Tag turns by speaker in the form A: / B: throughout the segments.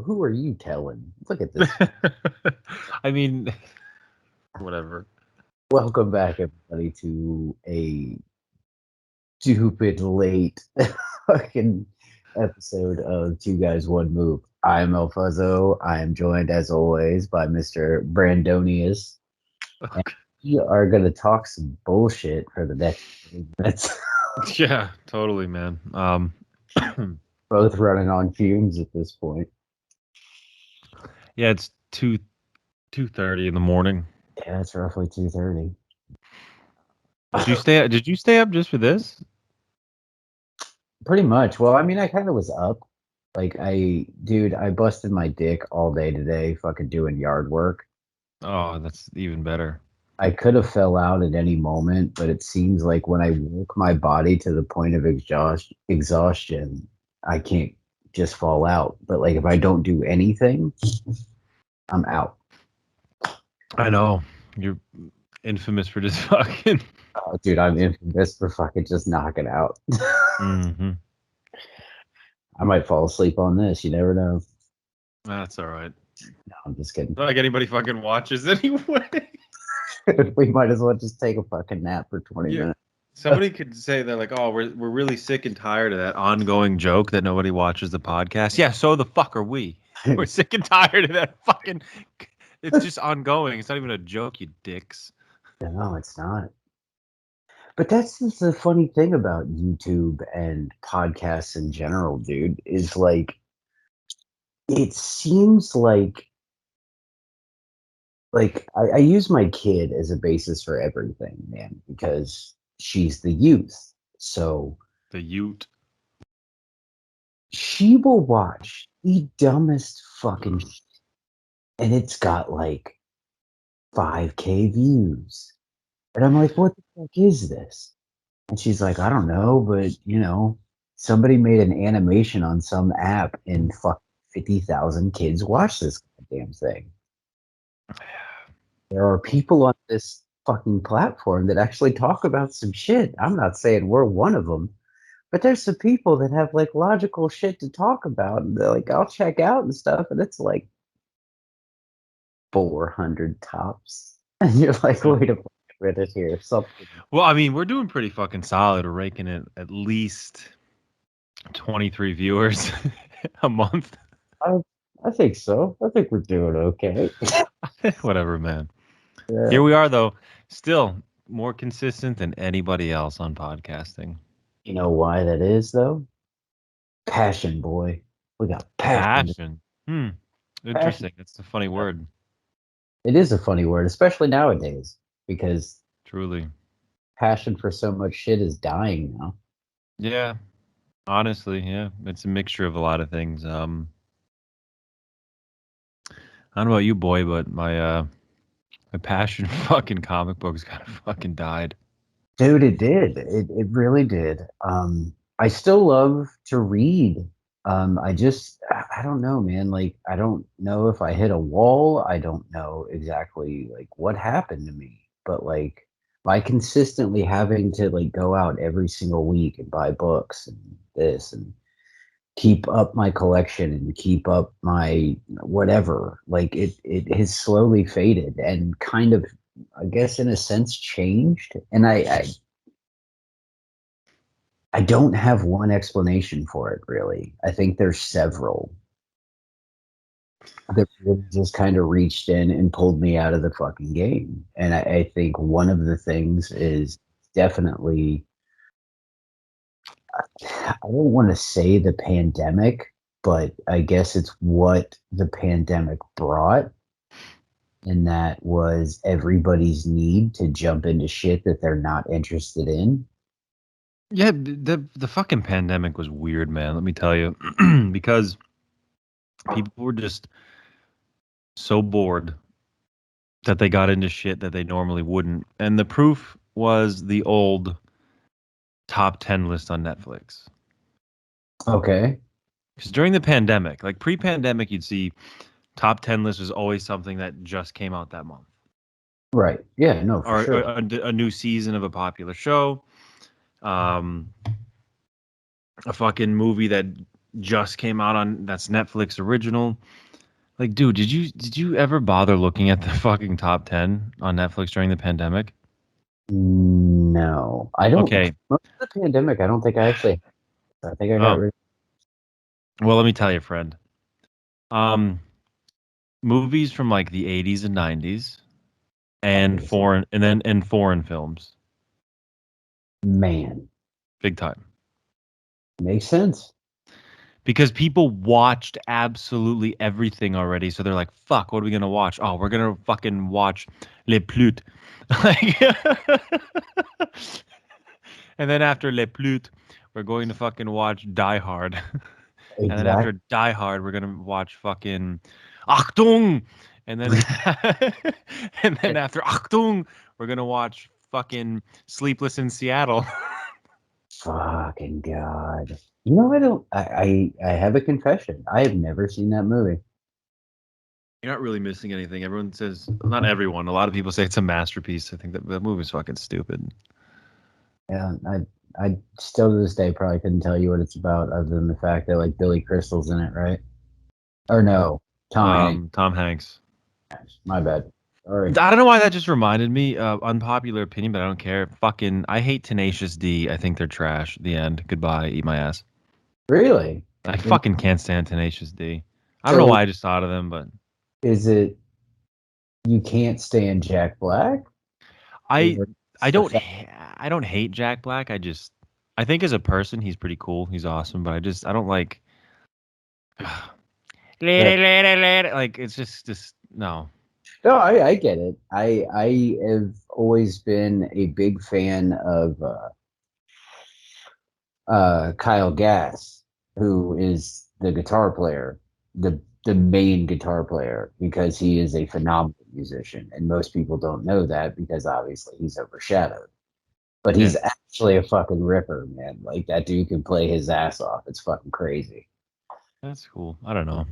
A: who are you telling? Look at this.
B: I mean, whatever.
A: Welcome back, everybody, to a stupid late fucking episode of Two Guys One Moop. I'm El Fuzzo. I am joined, as always, by Mr. Brandonius, and we are going to talk some bullshit for the next 20 minutes.
B: Yeah, totally, man.
A: Both running on fumes at this point.
B: Yeah, it's 2:30 in the morning.
A: Yeah, it's roughly 2:30.
B: Did you stay up just for this?
A: Pretty much. Well, I mean, I kind of was up. Dude, I busted my dick all day today, fucking doing yard work.
B: Oh, that's even better.
A: I could have fell out at any moment, but it seems like when I work my body to the point of exhaustion, I can't just fall out. But like if I don't do anything, I'm out.
B: I know. You're infamous for just fucking.
A: Oh, dude, I'm infamous for fucking just knocking out.
B: Mm-hmm.
A: I might fall asleep on this. You never know.
B: That's all right.
A: No, I'm just kidding.
B: Not like anybody fucking watches anyway.
A: We might as well just take a fucking nap for 20 minutes.
B: Somebody could say they're like, oh, we're really sick and tired of that ongoing joke that nobody watches the podcast. Yeah, so the fuck are we? We're sick and tired of that fucking. It's just ongoing. It's not even a joke, you dicks.
A: No, it's not. But that's just the funny thing about YouTube and podcasts in general, dude, is like it seems like I use my kid as a basis for everything, man, because she's the youth. So
B: The Ute.
A: she will watch the dumbest fucking shit, and it's got like 5K views. And I'm like, what the fuck is this? And she's like, I don't know, but somebody made an animation on some app and fuck 50,000 kids watch this goddamn thing. There are people on this fucking platform that actually talk about some shit. I'm not saying we're one of them, but there's some people that have like logical shit to talk about, and they're like, I'll check out and stuff, and it's like 400 tops, and you're like, wait a minute here, something.
B: Well, I mean, we're doing pretty fucking solid. We're raking it at least 23 viewers a month.
A: I think so. I think we're doing okay.
B: Whatever, man.
A: Yeah.
B: Here we are, though, still more consistent than anybody else on podcasting.
A: You know why that is, though? Passion, boy. We got passion.
B: Passion. Interesting. That's a funny word.
A: It is a funny word, especially nowadays, because
B: Truly.
A: passion for so much shit is dying now.
B: Yeah. Honestly, yeah. It's a mixture of a lot of things. I don't know about you, boy, but my passion for fucking comic books kind of fucking died.
A: Dude, it did. It really did. I still love to read. I don't know, man. Like, I don't know if I hit a wall. I don't know exactly like what happened to me. But like by consistently having to like go out every single week and buy books and this and keep up my collection and keep up my whatever, like it has slowly faded and kind of, I guess, in a sense changed. And I don't have one explanation for it, really. I think there's several that really just kind of reached in and pulled me out of the fucking game. And I think one of the things is definitely, I don't want to say the pandemic, but I guess it's what the pandemic brought. And that was everybody's need to jump into shit that they're not interested in.
B: Yeah, the fucking pandemic was weird, man. Let me tell you, because people were just so bored that they got into shit that they normally wouldn't, and the proof was the old top 10 list on Netflix.
A: Okay.
B: Because during the pandemic, like pre-pandemic, you'd see top 10 list was always something that just came out that month,
A: Right. Yeah, no, for
B: or
A: sure.
B: a new season of a popular show, a fucking movie that just came out on that's Netflix original. Like, dude, did you ever bother looking at the fucking top 10 on Netflix during the pandemic?
A: No, I don't.
B: Okay.
A: Most of the pandemic, I don't think I actually. I think I got
B: Oh,
A: rid.
B: well, let me tell you, friend. Um, Movies from like the 80s and 90s and
A: Obviously,
B: foreign films.
A: man,
B: Big time.
A: makes sense.
B: Because people watched absolutely everything already, so they're like, "Fuck, what are we gonna watch? Oh, we're gonna fucking watch Les Plutes." Like, and then after Les Plutes, we're going to fucking watch Die Hard. And then
A: Exactly.
B: after Die Hard, we're gonna watch fucking Achtung. And then and then after Achtung, we're gonna watch fucking Sleepless in Seattle.
A: Fucking God. You know, I don't. I have a confession. I have never seen that movie.
B: You're not really missing anything. Everyone says, not everyone. A lot of people say it's a masterpiece. I think that movie's fucking stupid.
A: Yeah, I still to this day probably couldn't tell you what it's about, other than the fact that like Billy Crystal's in it, right? Or no, Tom Hanks.
B: Tom Hanks.
A: My bad. Sorry.
B: I don't know why that just reminded me. Unpopular opinion, but I don't care. Fucking, I hate Tenacious D. I think they're trash. The end. Goodbye. Eat my ass.
A: Really?
B: I
A: Then-
B: fucking can't stand Tenacious D. I don't know
A: So
B: why I just thought of them, but
A: is it you can't stand Jack Black?
B: I
A: Or
B: I
A: the
B: don't
A: fact
B: I don't hate Jack Black. I think as a person he's pretty cool. He's awesome, but I don't like
A: that
B: like it's just no.
A: no, I get it. I have always been a big fan of Kyle Gass, who is the guitar player, the main guitar player, because he is a phenomenal musician, and most people don't know that because obviously he's overshadowed. But
B: Yeah,
A: he's actually a fucking ripper, man. Like that dude can play his ass off. It's fucking crazy.
B: that's cool. I don't know.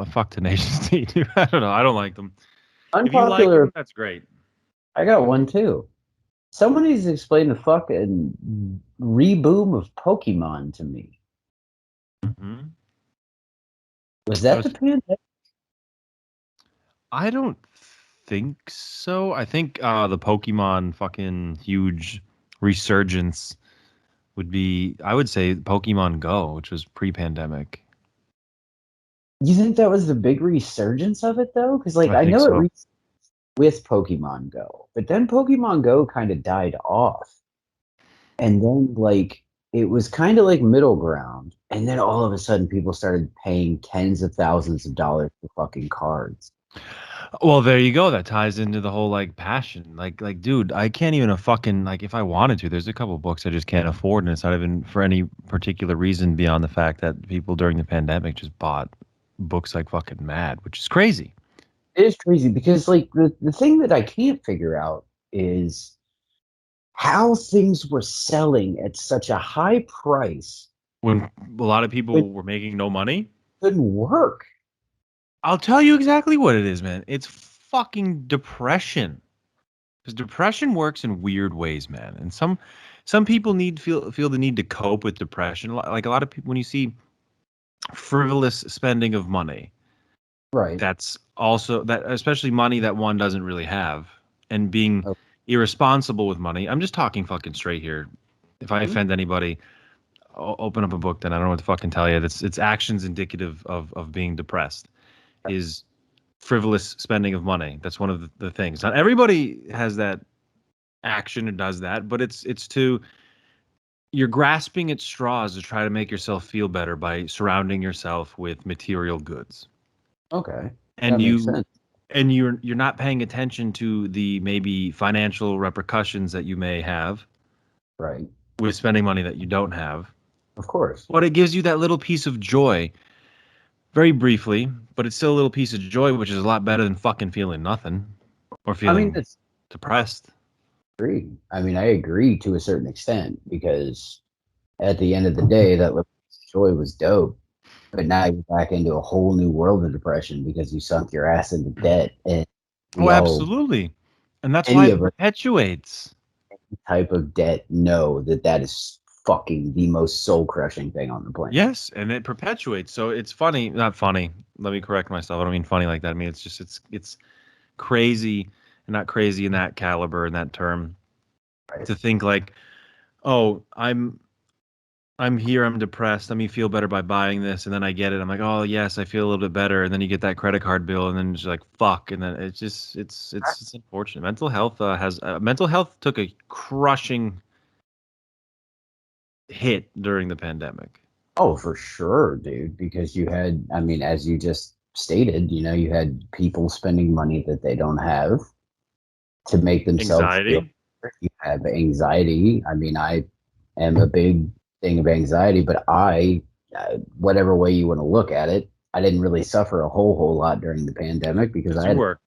B: Fuck Tenacious D, dude. I don't know. I don't like them. If you like
A: Unpopular.
B: them, that's great.
A: I got one too. Someone needs to explain the fucking reboom of Pokemon to me.
B: Hmm.
A: Was
B: I
A: that the
B: was
A: pandemic?
B: I don't think so. I think the Pokemon fucking huge resurgence would be I would say Pokemon Go, which was pre-pandemic.
A: You think that was the big resurgence of it though? Because like
B: I
A: I
B: think
A: know
B: so.
A: with Pokemon Go, but then Pokemon Go kind of died off, and then like it was kind of like middle ground, and then all of a sudden people started paying tens of thousands of dollars for fucking cards.
B: Well, there you go. That ties into the whole like passion. Like, dude, I can't even a fucking like if I wanted to. There's a couple books I just can't afford, and it's not even for any particular reason beyond the fact that people during the pandemic just bought books like fucking mad, which is crazy.
A: It is crazy because like the thing that I can't figure out is how things were selling at such a high price
B: When a lot of
A: when
B: people were making no money,
A: it couldn't work.
B: I'll tell you exactly what it is, man. It's fucking depression. Because depression works in weird ways, man. And some people feel the need to cope with depression. Like a lot of people, when you see frivolous spending of money,
A: Right.
B: that's also that especially money that one doesn't really have, and being
A: Okay.
B: irresponsible with money. I'm just talking fucking straight here. If I offend anybody, open up a book. Then I don't know what to fucking tell you. It's actions indicative of being depressed. Is frivolous spending of money. That's one of the things. Not everybody has that action or does that, but it's to you're grasping at straws to try to make yourself feel better by surrounding yourself with material goods.
A: Okay. That
B: And
A: makes sense.
B: you're not paying attention to the maybe financial repercussions that you may have
A: Right.
B: with spending money that you don't have.
A: Of course.
B: But it gives you that little piece of joy very briefly, but it's still a little piece of joy, which is a lot better than fucking feeling nothing or
A: I mean,
B: feeling
A: that's
B: depressed.
A: agree. I mean, I agree to a certain extent because at the end of the day, that little joy was dope. But now you're back into a whole new world of depression because you sunk your ass into debt, and
B: Oh,
A: we all,
B: absolutely. And that's why
A: any
B: it
A: of us,
B: perpetuates.
A: type of debt know that that is fucking the most soul crushing thing on the planet.
B: Yes, and it perpetuates. So it's funny, not funny. Let me correct myself. I don't mean funny like that. I mean it's crazy, and not crazy in that caliber in that term.
A: Right.
B: To think like, oh, I'm here, I'm depressed. Let me feel better by buying this, and then I get it. I'm like, oh yes, I feel a little bit better, and then you get that credit card bill, and then it's like fuck, and then it's just it's unfortunate. Mental health took a crushing hit during the pandemic.
A: Oh, for sure, dude. Because you had, I mean, as you just stated, you had people spending money that they don't have to make themselves feel
B: Anxiety.
A: better. You have anxiety. I mean, I am a big thing of anxiety, but whatever way you want to look at it, I didn't really suffer a whole lot during the pandemic because
B: Because
A: I
B: you
A: had
B: work.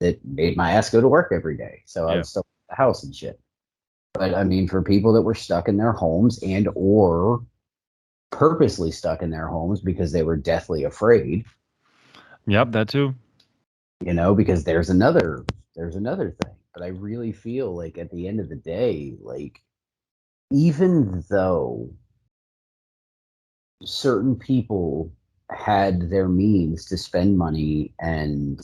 A: it made my ass go to work every day. So I
B: Yeah.
A: was still at the house and shit. But I mean, for people that were stuck in their homes and or purposely stuck in their homes because they were deathly afraid,
B: Yep, that too.
A: because there's another thing. But I really feel like at the end of the day, like even though certain people had their means to spend money and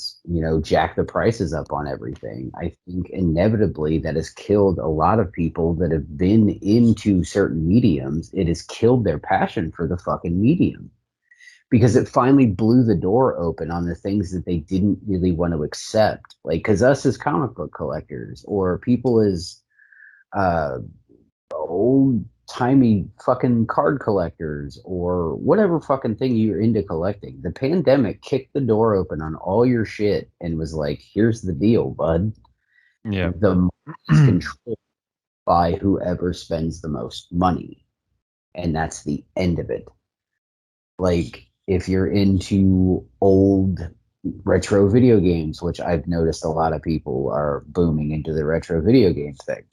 A: jack the prices up on everything, I think inevitably that has killed a lot of people that have been into certain mediums. It has killed their passion for the fucking medium because it finally blew the door open on the things that they didn't really want to accept, like because us as comic book collectors or people as uh old timey fucking card collectors or whatever fucking thing you're into collecting. The pandemic kicked the door open on all your shit and was like, here's the deal, bud.
B: Yeah.
A: The money is controlled by whoever spends the most money. And that's the end of it. Like, if you're into old retro video games, which I've noticed a lot of people are booming into the retro video game thing.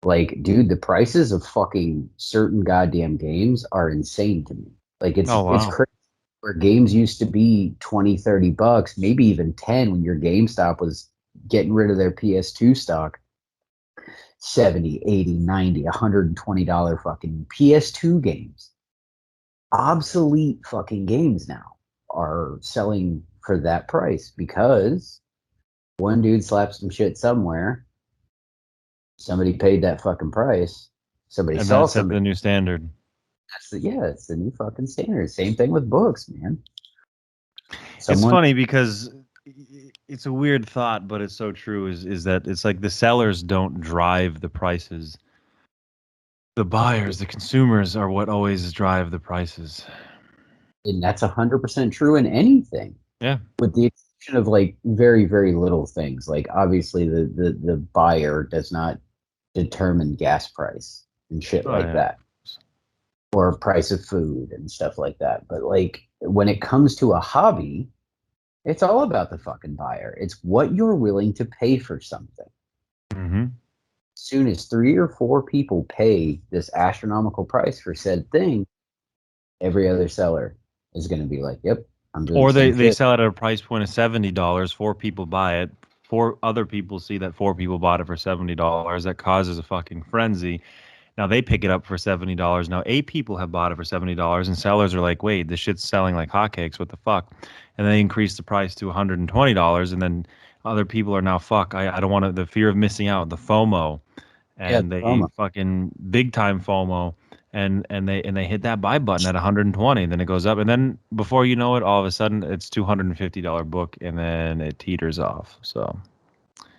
A: Like, dude, the prices of fucking certain goddamn games are insane to me. Like, it's
B: Oh
A: it's
B: wow.
A: crazy where games used to be 20, $30, maybe even 10 when your GameStop was getting rid of their PS2 stock. 70, 80, 90, $120 fucking PS2 games. Obsolete fucking games now are selling for that price because one dude slapped some shit somewhere. Somebody paid that fucking price. Somebody
B: And
A: saw
B: that set
A: somebody.
B: the new standard.
A: Yeah, it's the new fucking standard. Same thing with books, man.
B: It's
A: Someone,
B: funny because it's a weird thought, but it's so true. Is that it's like the sellers don't drive the prices. The buyers, the consumers, are what always drive the prices.
A: and that's 100% true in anything,
B: Yeah.
A: with the exception of like very, very little things. Like obviously, the buyer does not determine gas price and shit
B: Oh
A: like
B: yeah.
A: that, or price of food and stuff like that. But like when it comes to a hobby, it's all about the fucking buyer. It's what you're willing to pay for something.
B: Mm-hmm.
A: Soon as three or four people pay this astronomical price for said thing, every other seller is going to be like, "Yep, I'm doing the
B: Or they
A: same
B: they
A: shit."
B: sell it at a price point of $70. Four people buy it. Four other people see that four people bought it for $70. That causes a fucking frenzy. Now they pick it up for $70. Now eight people have bought it for $70, and sellers are like, "Wait, this shit's selling like hotcakes. What the fuck?" And they increase the price to $120, and then other people are now fuck. I don't want to. The fear of missing out, the FOMO,
A: Yeah,
B: and they
A: promo.
B: fucking big time FOMO, and they hit that buy button at 120. Then it goes up, and then before you know it, all of a sudden it's $250 book, and then it teeters off. So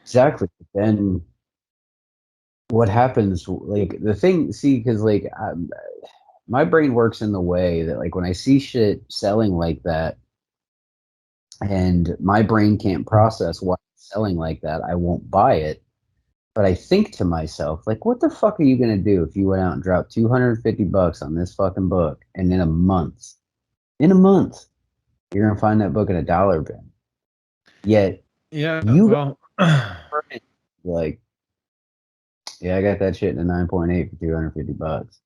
A: Exactly. Then what happens? Like the thing, see, because like my brain works in the way that like when I see shit selling like that, and my brain can't process why it's selling like that, I won't buy it. But I think to myself, like, what the fuck are you gonna do if you went out and dropped $250 on this fucking book, and in a month, you're gonna find that book in a dollar bin. Yet
B: yeah,
A: you got
B: well,
A: it, like, yeah, I got that shit in a 9.8 for $250.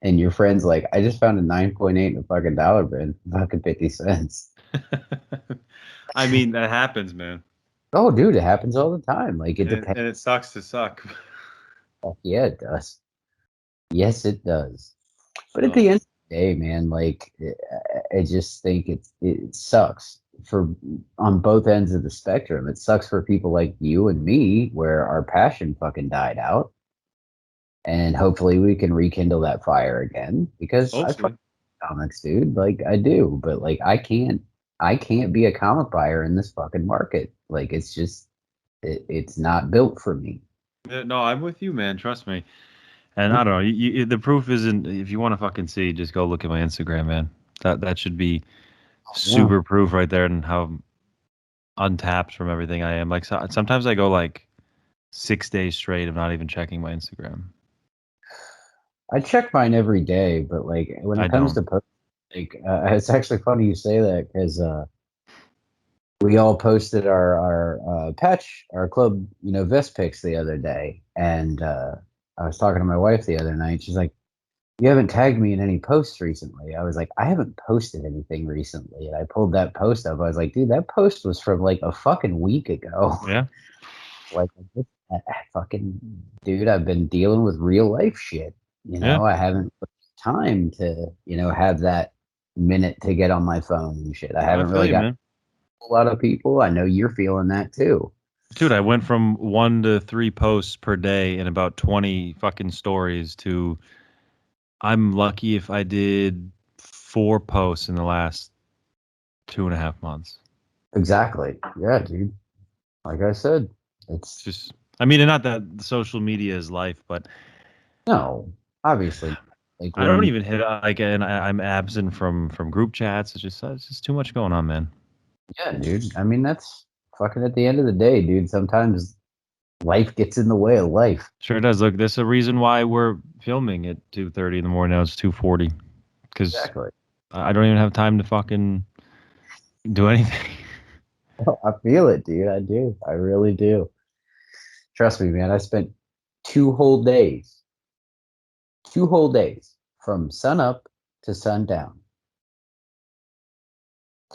A: And your friend's like, I just found a 9.8 in a fucking dollar bin, fucking 50 cents.
B: I mean that happens, man,
A: Oh, dude, it happens all the time. Like, it
B: and
A: depends.
B: it sucks to suck.
A: Yeah, it does. Yes, it does. But at
B: So
A: the end of the day, man, like I just think it sucks for on both ends of the spectrum. It sucks for people like you and me, where our passion fucking died out, and hopefully we can rekindle that fire again. Because I fuck
B: hopefully.
A: comics, dude. Like I do, but like I can't be a comic buyer in this fucking market. Like it's just it's not built for me.
B: Yeah, no, I'm with you, man. Trust me. And I don't know. The proof isn't. If you want to fucking see, just go look at my Instagram, man. That should be
A: Yeah,
B: super proof right there, and how untapped from everything I am. Like sometimes I go like 6 days straight of not even checking my Instagram.
A: I check mine every day, but like when
B: I
A: it comes
B: don't.
A: to like it's actually funny you say that because we all posted our patch our club vest pics the other day, and I was talking to my wife the other night. She's like, "You haven't tagged me in any posts recently." I was like, "I haven't posted anything recently," and I pulled that post up. I was like, "Dude, that post was from like a fucking week ago."
B: Yeah.
A: Like, fucking dude, I've been dealing with real life shit.
B: Yeah.
A: I haven't put time to have that minute to get on my phone and shit. I
B: I
A: haven't
B: feel
A: really
B: you,
A: got
B: man.
A: a lot of people. I know you're feeling that too.
B: Dude, I went from 1 to 3 posts per day and about 20 fucking stories to I'm lucky if I did 4 posts in the last 2.5 months.
A: Exactly. Yeah, dude. Like I said,
B: It's
A: it's
B: just, I mean, and not that social media is life, but
A: no, obviously, like
B: I don't
A: when
B: even hit like, and I'm absent from group chats. It's just too much going on, man.
A: yeah, dude. I mean, that's fucking at the end of the day, dude. Sometimes life gets in the way of life.
B: Sure does. Look, there's a reason why we're filming at 2:30 in the morning. Now it's 2:40 because
A: Exactly.
B: I don't even have time to fucking do anything.
A: I feel it, dude. I do. I really do. Trust me, man. I spent 2 whole days, 2 whole days from sun up to sundown,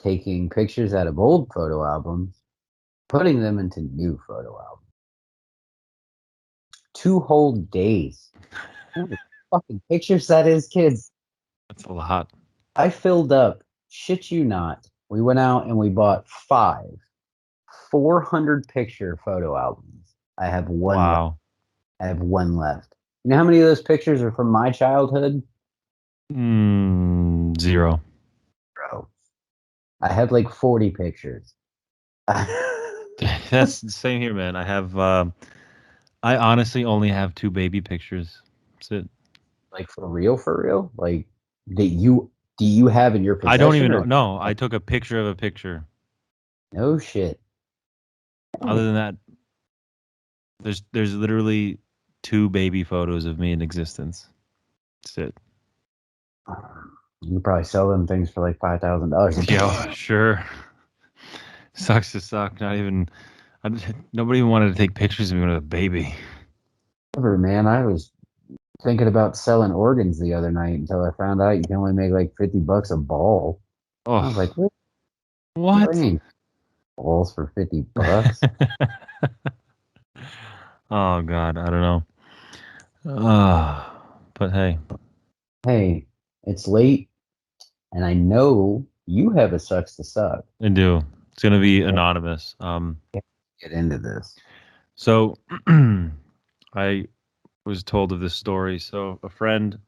A: taking pictures out of old photo albums, putting them into new photo albums. 2 whole days. How many fucking pictures that is, kids?
B: That's a lot.
A: I filled up, shit you not. We went out and we bought 400 picture photo albums. I have one left.
B: Wow.
A: I have one left. You know how many of those pictures are from my childhood?
B: Zero.
A: Bro, I have like 40 pictures.
B: That's the same here, man. I honestly only have two baby pictures. That's it.
A: Like for real? Like that you do you have in your
B: I don't
A: possession
B: even
A: or
B: know. No, I took a picture of a picture.
A: no shit?
B: Other than that, there's literally two baby photos of me in existence. That's it.
A: You could probably sell them things for like $5,000 a
B: Yo,
A: piece.
B: sure. Sucks to suck. Not even. Nobody even wanted to take pictures of me when I was a baby.
A: Whatever, man. I was thinking about selling organs the other night until I found out you can only make like $50 a ball. I was like,
B: Oh,
A: what? I
B: what?
A: ain't balls for $50.
B: Oh God, I don't know. But hey,
A: Hey, it's late and I know you have a sucks to suck.
B: I do. It's gonna be
A: Let's
B: anonymous.
A: get into this.
B: So I was told of this story. So a friend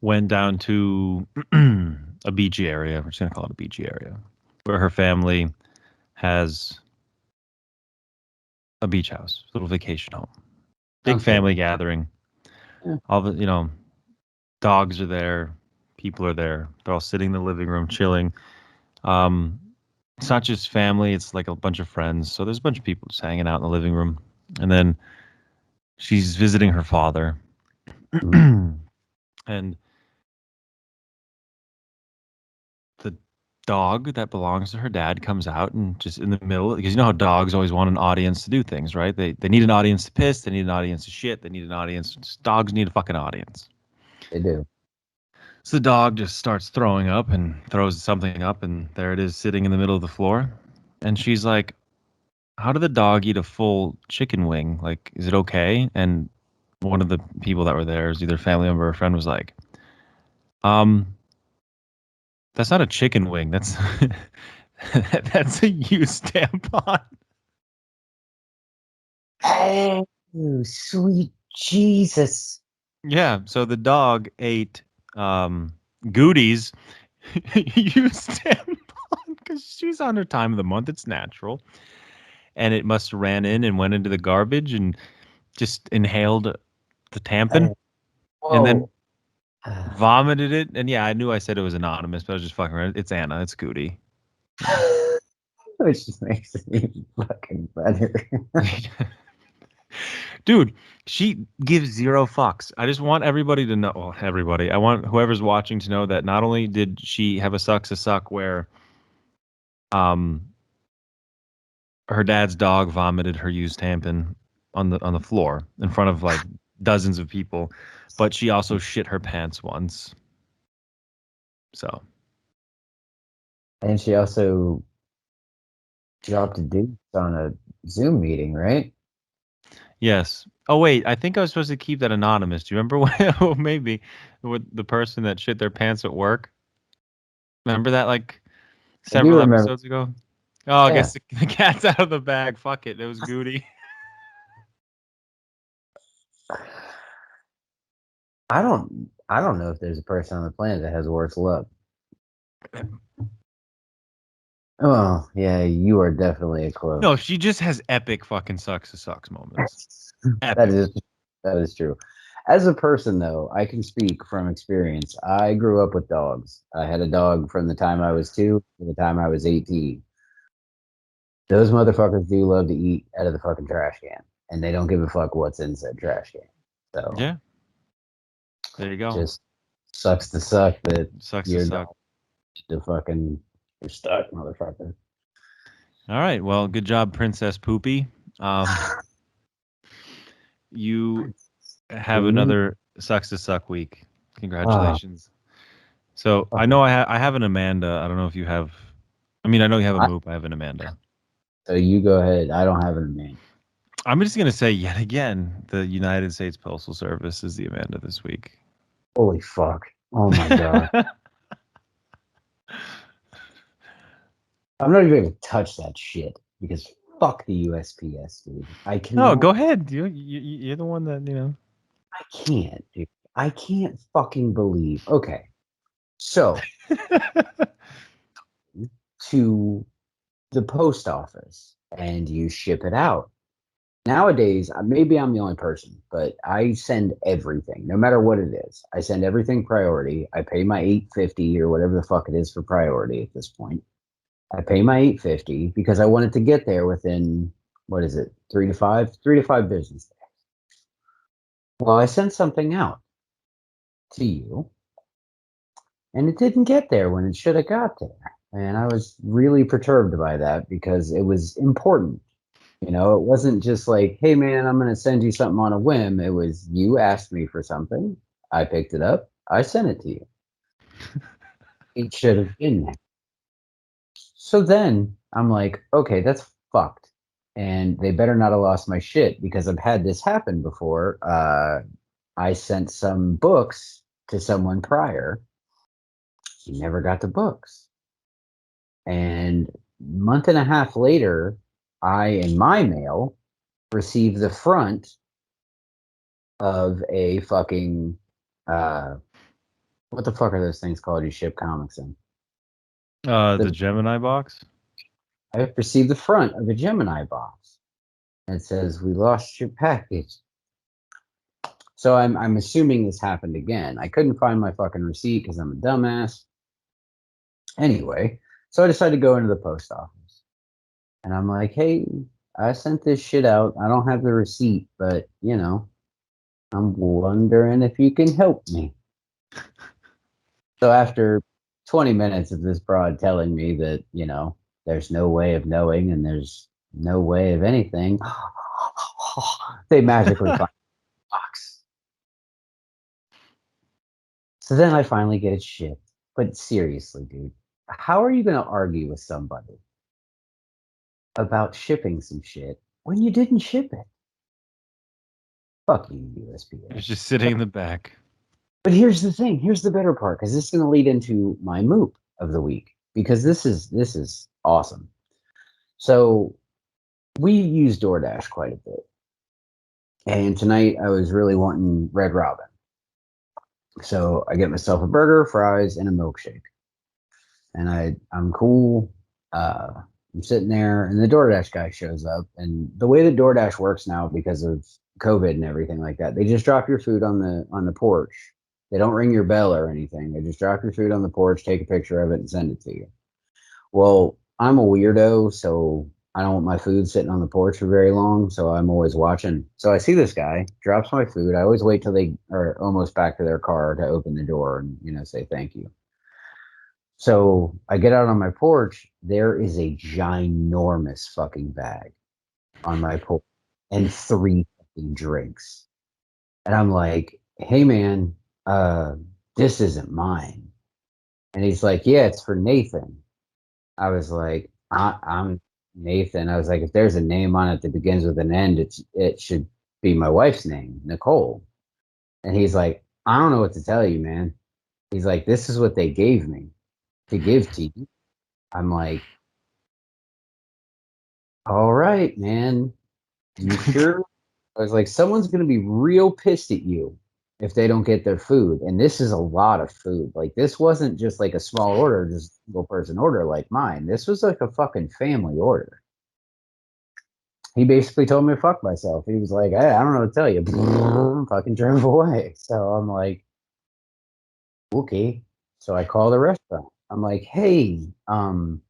B: went down to a beachy area. We're just gonna call it a beachy area, where her family has a beach house, little vacation home, big
A: Sounds good.
B: family gathering.
A: Yeah.
B: All the dogs are there, people are there. They're all sitting in the living room, chilling. Um, it's not just family; it's like a bunch of friends. So there's a bunch of people just hanging out in the living room, and then she's visiting her father,
A: Mhm.
B: and the dog that belongs to her dad comes out and just in the middle, because you know how dogs always want an audience to do things, right? They need an audience to piss, they need an audience to shit, they need an audience. Dogs need a fucking audience.
A: They do.
B: So the dog just starts throwing up and throws something up, and there it is sitting in the middle of the floor. And she's like, "How did the dog eat a full chicken wing? Like, is it okay?" And one of the people that were there, is either family member or a friend, was like, um, that's not a chicken wing. That's that's a used tampon.
A: Oh, sweet Jesus.
B: Yeah. So the dog ate Goody's used tampon because she's on her time of the month. It's natural, and it must have ran in and went into the garbage and just inhaled the tampon,
A: Oh,
B: and then
A: whoa.
B: vomited it. And yeah, I knew I said it was anonymous, but I was just fucking around. It's Anna. It's Goody.
A: Which just makes it even fucking better.
B: Dude, she gives zero fucks. I just want everybody to know, well, everybody. I want whoever's watching to know that not only did she have a sucks a suck where um her dad's dog vomited her used tampon on the floor in front of like dozens of people, but she also shit her pants once. So,
A: And she also dropped a deuce on a Zoom meeting, right?
B: yes. Oh wait, I think I was supposed to keep that anonymous. Do you remember when oh, maybe with the person that shit their pants at work? Remember that like
A: I do
B: several
A: remember.
B: episodes ago? Oh, I
A: Yeah.
B: guess the cat's out of the bag. Fuck it. It was Goody.
A: I don't know if there's a person on the planet that has worse luck. Oh, yeah, you are definitely a
B: No,
A: close.
B: she just has epic fucking sucks moments.
A: That
B: Epic.
A: is that is true. As a person though, I can speak from experience. I grew up with dogs. I had a dog from the time I was 2 to the time I was 18. Those motherfuckers do love to eat out of the fucking trash can, and they don't give a fuck what's in said trash can. So
B: Yeah. There you go.
A: just sucks to suck that
B: Sucks to
A: you're
B: suck.
A: going to fucking you're stuck, motherfucker.
B: All right. Well, good job, Princess Poopy. Um, you have
A: Ooh.
B: another sucks to suck week.
A: Ah,
B: Congratulations. So I
A: fucking.
B: know I have an Amanda. I don't know if you have. I mean, I know you have a
A: I,
B: Moop. I have an Amanda.
A: so you go ahead. I don't have it, man.
B: I'm just gonna say yet again, the United States Postal Service is the Amanda this week.
A: Holy fuck. Oh my god. I'm not even gonna touch that shit because fuck the USPS, dude. I
B: No,
A: cannot.
B: go ahead. You're the one that
A: I can't, dude. I can't fucking believe. Okay, so to the post office and you ship it out. Nowadays, maybe I'm the only person, but I send everything, no matter what it is. I send everything priority. I pay my 850 or whatever the fuck it is for priority at this point. I pay my 850 because I want it to get there within what is it, 3 to 5 business days. Well, I sent something out to you, and it didn't get there when it should have got there, and I was really perturbed by that because it was important. It wasn't just like, hey man, I'm going to send you something on a whim. It was you asked me for something, I picked it up, I sent it to you. It should have been there. So then I'm like, okay, that's fucked. And they better not have lost my shit because I've had this happen before. I sent some books to someone prior. He never got the books. And month and a half later, I, in my mail, received the front of a fucking, uh, what the fuck are those things called you ship comics in?
B: the
A: The,
B: Gemini box.
A: I received the front of a Gemini box. And it says, we lost your package. So I'm assuming this happened again. I couldn't find my fucking receipt because I'm a dumbass. Anyway, so I decided to go into the post office. And I'm like, hey, I sent this shit out. I don't have the receipt, but I'm wondering if you can help me. So after 20 minutes of this broad telling me that, there's no way of knowing and there's no way of anything, they magically find the box. So then I finally get it shipped. But seriously, dude, how are you going to argue with somebody about shipping some shit when you didn't ship it? Fuck you, USPS.
B: It's just sitting in the back.
A: But here's the thing. Here's the better part, because this is going to lead into my Moop of the week, because this is awesome. So we use DoorDash quite a bit, and tonight I was really wanting Red Robin. So I get myself a burger, fries, and a milkshake, and I'm cool. I'm sitting there, and the DoorDash guy shows up, and the way that DoorDash works now, because of COVID and everything like that, they just drop your food on the porch. They don't ring your bell or anything. They just drop your food on the porch, take a picture of it, and send it to you. Well, I'm a weirdo, so I don't want my food sitting on the porch for very long. So I'm always watching. So I see this guy drops my food. I always wait till they are almost back to their car to open the door and say thank you. So I get out on my porch. There is a ginormous fucking bag on my porch and three fucking drinks. And I'm like, hey man, uh, this isn't mine. And he's like, yeah, it's for Nathan. I was like, I'm Nathan. I was like, if there's a name on it that begins with an N, it should be my wife's name, Nicole. And he's like, I don't know what to tell you, man. He's like, this is what they gave me to give to you. I'm like, all right, man. You sure? I was like, someone's gonna be real pissed at you if they don't get their food. And this is a lot of food. Like this wasn't just like a small order, just a single person order like mine. This was like a fucking family order. He basically told me to fuck myself. He was like, hey, I don't know what to tell you. Fucking drove away. So I'm like, okay. So I call the restaurant. I'm like, hey, DoorDash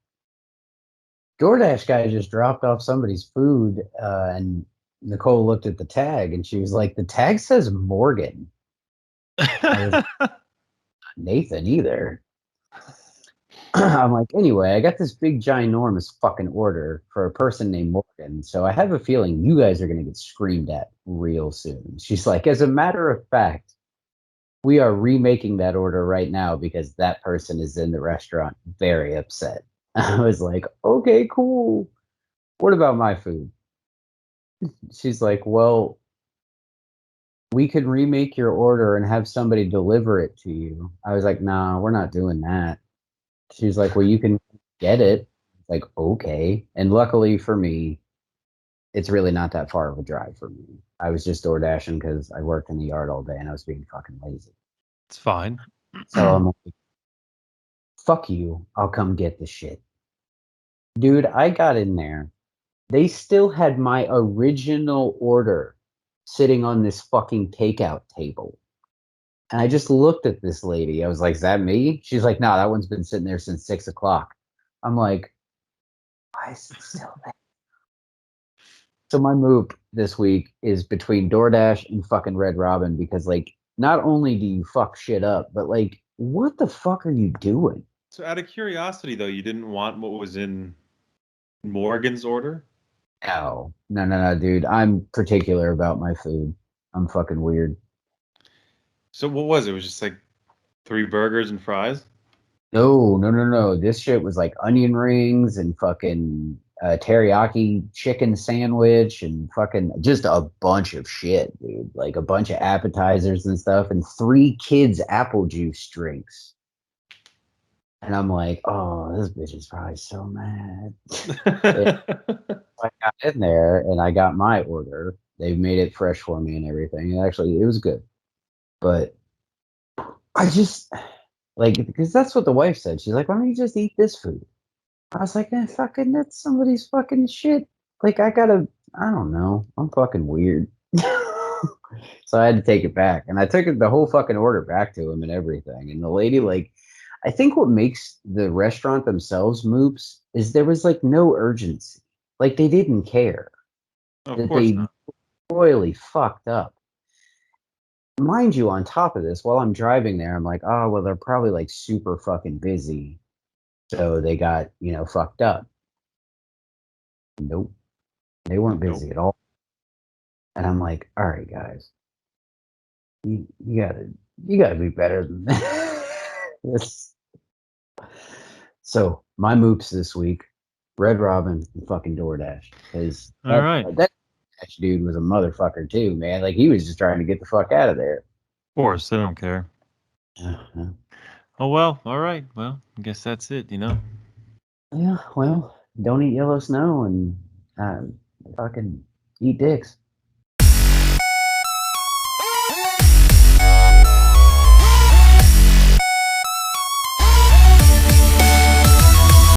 A: guy just dropped off somebody's food, and Nicole looked at the tag and she was like, the tag says Morgan. I was Nathan either. I'm like, anyway, I got this big ginormous fucking order for a person named Morgan. So I have a feeling you guys are gonna get screamed at real soon. She's like, as a matter of fact, we are remaking that order right now because that person is in the restaurant very upset. I was like, okay, cool. What about my food? She's like, well, we could remake your order and have somebody deliver it to you. I was like, nah, we're not doing that. She's like, well, you can get it. Like, okay. And luckily for me, it's really not that far of a drive for me. I was just door dashing because I worked in the yard all day and I was being fucking lazy.
B: It's fine.
A: So I'm like, fuck you. I'll come get the shit. Dude, I got in there. They still had my original order sitting on this fucking takeout table. And I just looked at this lady. I was like, is that me? She's like, no, that one's been sitting there since 6 o'clock. I'm like, why is it still there? So my move this week is between DoorDash and fucking Red Robin because, like, not only do you fuck shit up, but like, what the fuck are you doing?
B: So out of curiosity, though, you didn't want what was in Morgan's order?
A: No, no, no, no, dude. I'm particular about my food. I'm fucking weird.
B: So what was it? It was just like 3 burgers and fries?
A: No, no, no, no. This shit was like onion rings and fucking teriyaki chicken sandwich and fucking just a bunch of shit, dude. Like a bunch of appetizers and stuff and three kids' apple juice drinks. And I'm like, oh, this bitch is probably so mad. Yeah, I got in there and I got my order. They made it fresh for me and everything. And actually, it was good. But I just like because that's what the wife said. She's like, why don't you just eat this food? I was like, fucking, that's somebody's fucking shit. Like, I don't know. I'm fucking weird. So I had to take it back. And I took the whole fucking order back to him and everything. And the lady, like, I think what makes the restaurant themselves moops is there was like no urgency. Like, they didn't care
B: Of
A: that
B: course
A: they
B: not.
A: royally fucked up. Mind you, on top of this, while I'm driving there, I'm like, oh, well, they're probably like super fucking busy. So they got, fucked up. Nope. They weren't
B: Nope.
A: busy at all. And I'm like, all right, guys, you gotta be better than this. So my moops this week, Red Robin and fucking DoorDash. Because
B: All right.
A: that mustache dude was a motherfucker too, man. Like he was just trying to get the fuck out of there.
B: Of course, they don't care.
A: Uh-huh.
B: Oh well, all right. Well, I guess that's it.
A: Yeah, well, don't eat yellow snow and fucking eat dicks.